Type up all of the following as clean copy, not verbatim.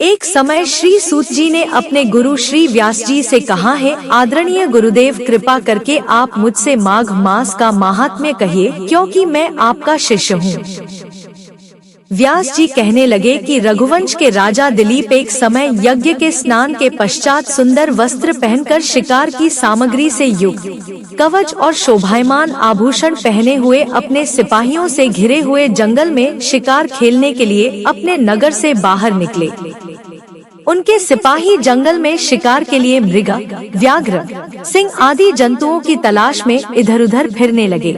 एक समय श्री सूत जी ने अपने गुरु श्री व्यास जी से कहा है, आदरणीय गुरुदेव, कृपा करके आप मुझसे माघ मास का महात्म्य कहिए, क्योंकि मैं आपका शिष्य हूँ। व्यास जी कहने लगे कि रघुवंश के राजा दिलीप एक समय यज्ञ के स्नान के पश्चात सुंदर वस्त्र पहनकर शिकार की सामग्री से युक्त कवच और शोभायमान आभूषण पहने हुए अपने सिपाहियों से घिरे हुए जंगल में शिकार खेलने के लिए अपने नगर से बाहर निकले। उनके सिपाही जंगल में शिकार के लिए मृग, व्याघ्र, सिंह आदि जंतुओं की तलाश में इधर उधर फिरने लगे।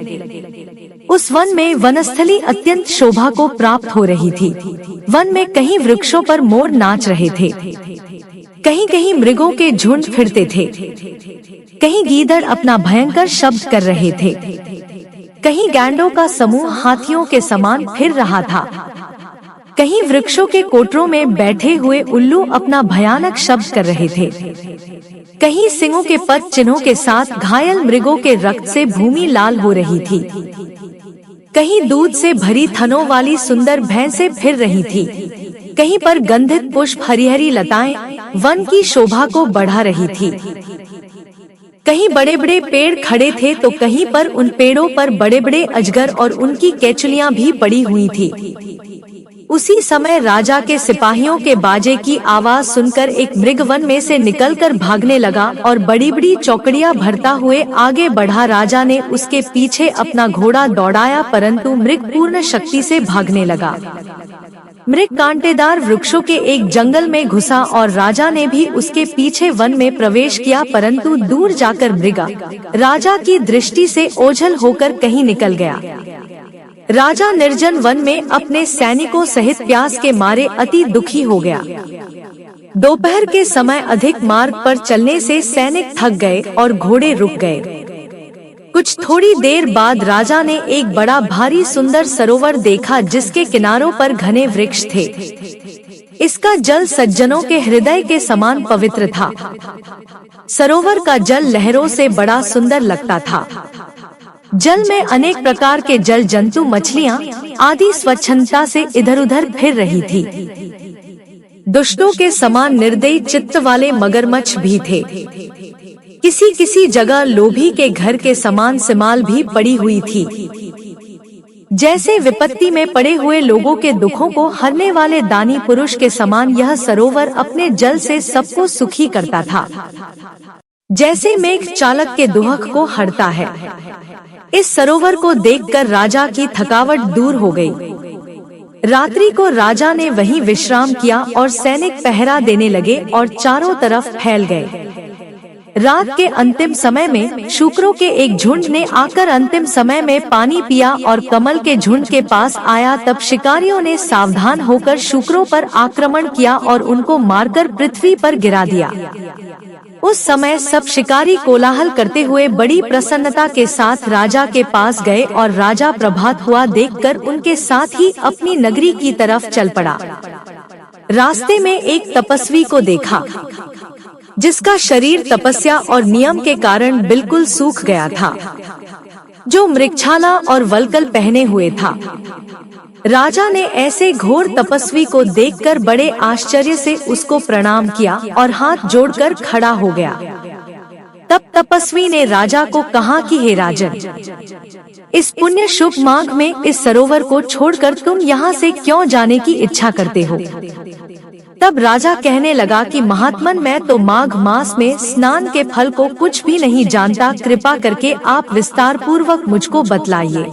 उस वन में वनस्थली अत्यंत शोभा को प्राप्त हो रही थी। वन में कहीं वृक्षों पर मोर नाच रहे थे, कहीं कहीं मृगों के झुंड फिरते थे, कहीं गीदड़ अपना भयंकर शब्द कर रहे थे, कहीं गैंडों का समूह हाथियों के समान फिर रहा था, कहीं वृक्षों के कोटरों में बैठे हुए उल्लू अपना भयानक शब्द कर रहे थे, कहीं सिंहों के पद चिन्हों के साथ घायल मृगों के रक्त से भूमि लाल हो रही थी, कहीं दूध से भरी थनों वाली सुंदर भैंसें फिर रही थी, कहीं पर गंधित पुष्प हरी लताएं वन की शोभा को बढ़ा रही थी, कहीं बड़े बड़े पेड़ खड़े थे तो कहीं पर उन पेड़ों पर बड़े बड़े अजगर और उनकी केचुलियां भी पड़ी हुई थी। उसी समय राजा के सिपाहियों के बाजे की आवाज सुनकर एक मृग वन में से निकलकर भागने लगा और बड़ी बड़ी चौकड़ियां भरता हुए आगे बढ़ा। राजा ने उसके पीछे अपना घोड़ा दौड़ाया, परंतु मृग पूर्ण शक्ति से भागने लगा। मृग कांटेदार वृक्षों के एक जंगल में घुसा और राजा ने भी उसके पीछे वन में प्रवेश किया, परंतु दूर जाकर मृग राजा की दृष्टि से ओझल होकर कहीं निकल गया। राजा निर्जन वन में अपने सैनिकों सहित प्यास के मारे अति दुखी हो गया। दोपहर के समय अधिक मार्ग पर चलने से सैनिक थक गए और घोड़े रुक गए। कुछ थोड़ी देर बाद राजा ने एक बड़ा भारी सुंदर सरोवर देखा, जिसके किनारों पर घने वृक्ष थे। इसका जल सज्जनों के हृदय के समान पवित्र था। सरोवर का जल लहरों से बड़ा सुंदर लगता था। जल में अनेक प्रकार के जल जंतु, मछलियां आदि स्वच्छंदता से इधर उधर फिर रही थी। दुष्टों के समान निर्दयी चित्त वाले मगरमच्छ भी थे। किसी किसी जगह लोभी के घर के समान सिमाल भी पड़ी हुई थी। जैसे विपत्ति में पड़े हुए लोगों के दुखों को हरने वाले दानी पुरुष के समान यह सरोवर अपने जल से सबको सुखी करता था, जैसे मेघ चालक के दुहक को हरता है। इस सरोवर को देखकर राजा की थकावट दूर हो गई। रात्रि को राजा ने वहीं विश्राम किया और सैनिक पहरा देने लगे और चारों तरफ फैल गए। रात के अंतिम समय में शुक्रों के एक झुंड ने आकर अंतिम समय में पानी पिया और कमल के झुंड के पास आया। तब शिकारियों ने सावधान होकर शुक्रों पर आक्रमण किया और उनको मारकर पृथ्वी पर गिरा दिया। उस समय सब शिकारी कोलाहल करते हुए बड़ी प्रसन्नता के साथ राजा के पास गए और राजा प्रभात हुआ देखकर उनके साथ ही अपनी नगरी की तरफ चल पड़ा। रास्ते में एक तपस्वी को देखा, जिसका शरीर तपस्या और नियम के कारण बिल्कुल सूख गया था, जो मृगछाला और वल्कल पहने हुए था। राजा ने ऐसे घोर तपस्वी को देखकर बड़े आश्चर्य से उसको प्रणाम किया और हाथ जोड़कर खड़ा हो गया। तब तपस्वी ने राजा को कहा कि हे राजन, इस पुण्य शुभ माघ में इस सरोवर को छोड़कर तुम यहाँ से क्यों जाने की इच्छा करते हो? तब राजा कहने लगा कि महात्मन, मैं तो माघ मास में स्नान के फल को कुछ भी नहीं जानता। कृपा करके आप विस्तार पूर्वक मुझको बतलाइए।